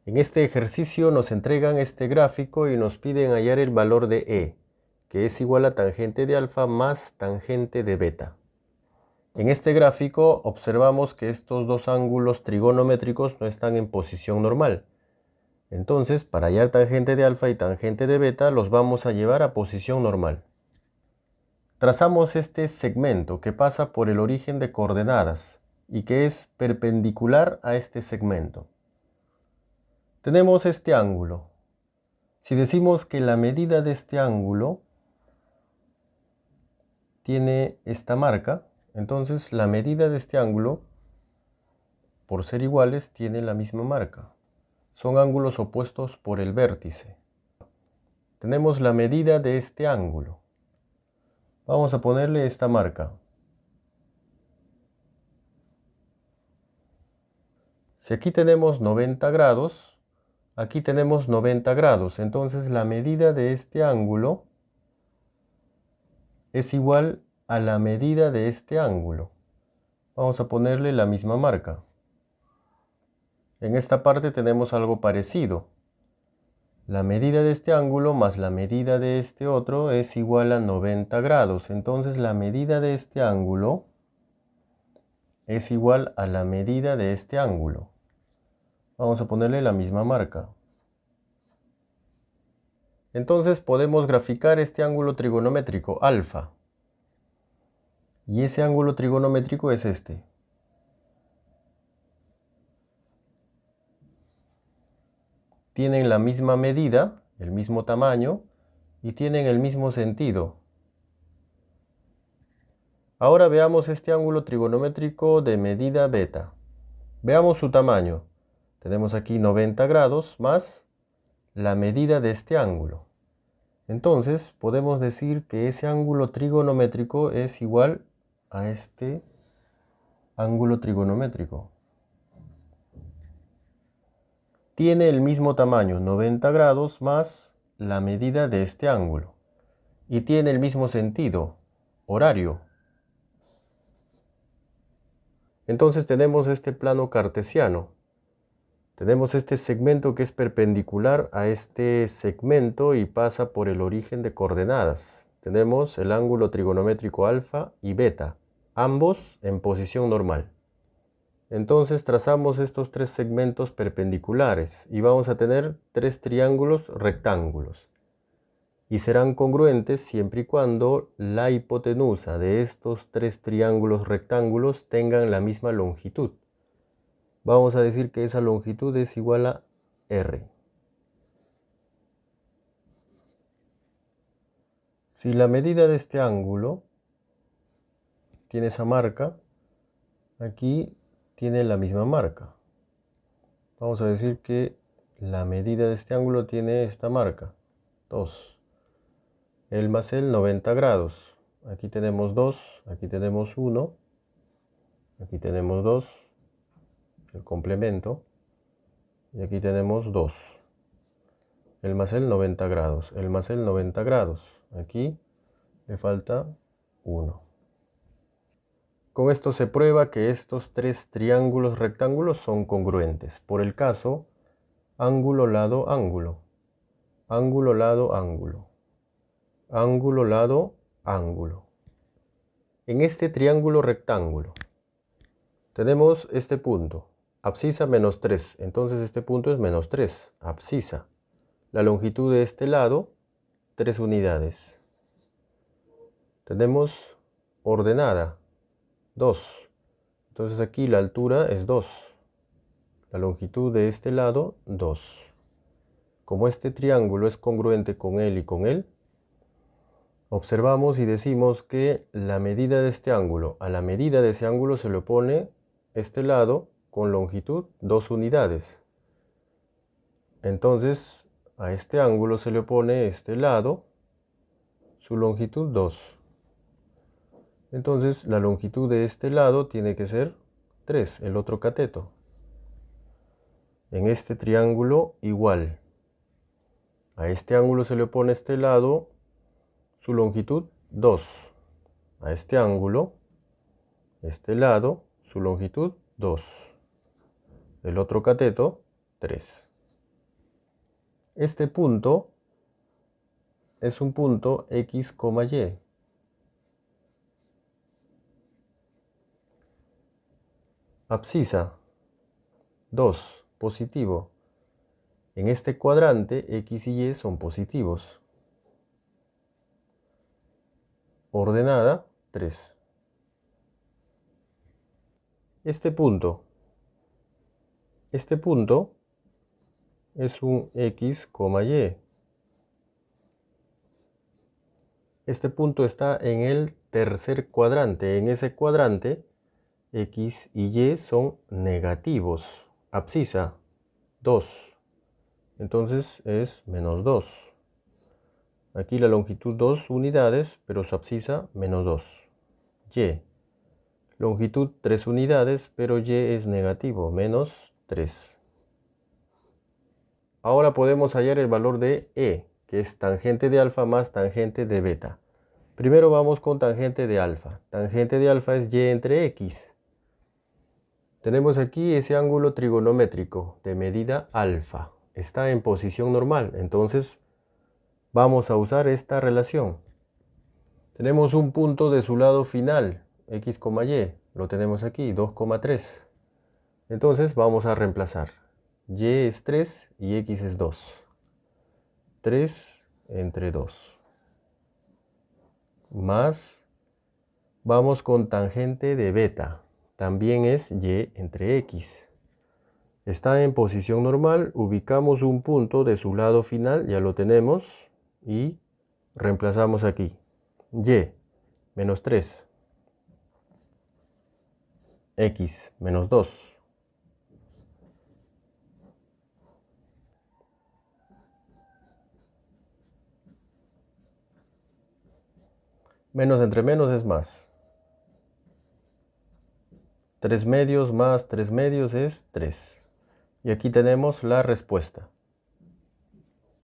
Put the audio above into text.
En este ejercicio nos entregan este gráfico y nos piden hallar el valor de E, que es igual a tangente de alfa más tangente de beta. En este gráfico observamos que estos dos ángulos trigonométricos no están en posición normal. Entonces, para hallar tangente de alfa y tangente de beta, los vamos a llevar a posición normal. Trazamos este segmento que pasa por el origen de coordenadas y que es perpendicular a este segmento. Tenemos este ángulo. Si decimos que la medida de este ángulo tiene esta marca, entonces la medida de este ángulo, por ser iguales, tiene la misma marca. Son ángulos opuestos por el vértice. Tenemos la medida de este ángulo. Vamos a ponerle esta marca. Si aquí tenemos 90 grados, aquí tenemos 90 grados. Entonces la medida de este ángulo es igual a la medida de este ángulo. Vamos a ponerle la misma marca. En esta parte tenemos algo parecido. La medida de este ángulo más la medida de este otro es igual a 90 grados. Entonces la medida de este ángulo es igual a la medida de este ángulo. Vamos a ponerle la misma marca. Entonces podemos graficar este ángulo trigonométrico, alfa. Y ese ángulo trigonométrico es este. Tienen la misma medida, el mismo tamaño, y tienen el mismo sentido. Ahora veamos este ángulo trigonométrico de medida beta. Veamos su tamaño. Tenemos aquí 90 grados más la medida de este ángulo. Entonces podemos decir que ese ángulo trigonométrico es igual a este ángulo trigonométrico. Tiene el mismo tamaño, 90 grados más la medida de este ángulo. Y tiene el mismo sentido, horario. Entonces tenemos este plano cartesiano. Tenemos este segmento que es perpendicular a este segmento y pasa por el origen de coordenadas. Tenemos el ángulo trigonométrico alfa y beta, ambos en posición normal. Entonces trazamos estos tres segmentos perpendiculares y vamos a tener tres triángulos rectángulos. Y serán congruentes siempre y cuando la hipotenusa de estos tres triángulos rectángulos tengan la misma longitud. Vamos a decir que esa longitud es igual a R. Si la medida de este ángulo tiene esa marca, aquí tiene la misma marca. Vamos a decir que la medida de este ángulo tiene esta marca, 2. El más el 90 grados. Aquí tenemos 2, aquí tenemos 1, aquí tenemos 2, el complemento, y aquí tenemos 2. El más el 90 grados, el más el 90 grados. Aquí le falta 1. Con esto se prueba que estos tres triángulos rectángulos son congruentes. Por el caso, ángulo, lado, ángulo. Ángulo, lado, ángulo. Ángulo, lado, ángulo. En este triángulo rectángulo tenemos este punto, abscisa menos 3. Entonces este punto es menos 3, abscisa. La longitud de este lado, 3 unidades. Tenemos ordenada, 2. Entonces aquí la altura es 2. La longitud de este lado, 2. Como este triángulo es congruente con él y con él, observamos y decimos que la medida de este ángulo, a la medida de ese ángulo se le opone este lado con longitud 2 unidades. Entonces a este ángulo se le opone este lado, su longitud 2. Entonces la longitud de este lado tiene que ser 3, el otro cateto. En este triángulo igual. A este ángulo se le opone este lado, su longitud 2. A este ángulo, este lado, su longitud 2. El otro cateto, 3. Este punto es un punto X, Y. Abscisa 2, positivo. En este cuadrante X y Y son positivos. Ordenada 3. Este punto es un X, Y. Este punto está en el tercer cuadrante. En ese cuadrante X y Y son negativos. Abscisa 2. Entonces es menos 2. Aquí la longitud 2 unidades, pero su abscisa menos 2. Y. Longitud 3 unidades, pero Y es negativo, menos 3. Ahora podemos hallar el valor de E, que es tangente de alfa más tangente de beta. Primero vamos con tangente de alfa. Tangente de alfa es Y entre X. Tenemos aquí ese ángulo trigonométrico de medida alfa. Está en posición normal, entonces vamos a usar esta relación. Tenemos un punto de su lado final, X, Y. Lo tenemos aquí, 2,3. Entonces vamos a reemplazar. Y es 3 y X es 2. 3 entre 2. Más, vamos con tangente de beta. También es Y entre X. Está en posición normal, ubicamos un punto de su lado final, ya lo tenemos, y reemplazamos aquí. Y, menos 3. X, menos 2. Menos entre menos es más. 3 medios más 3 medios es 3. Y aquí tenemos la respuesta.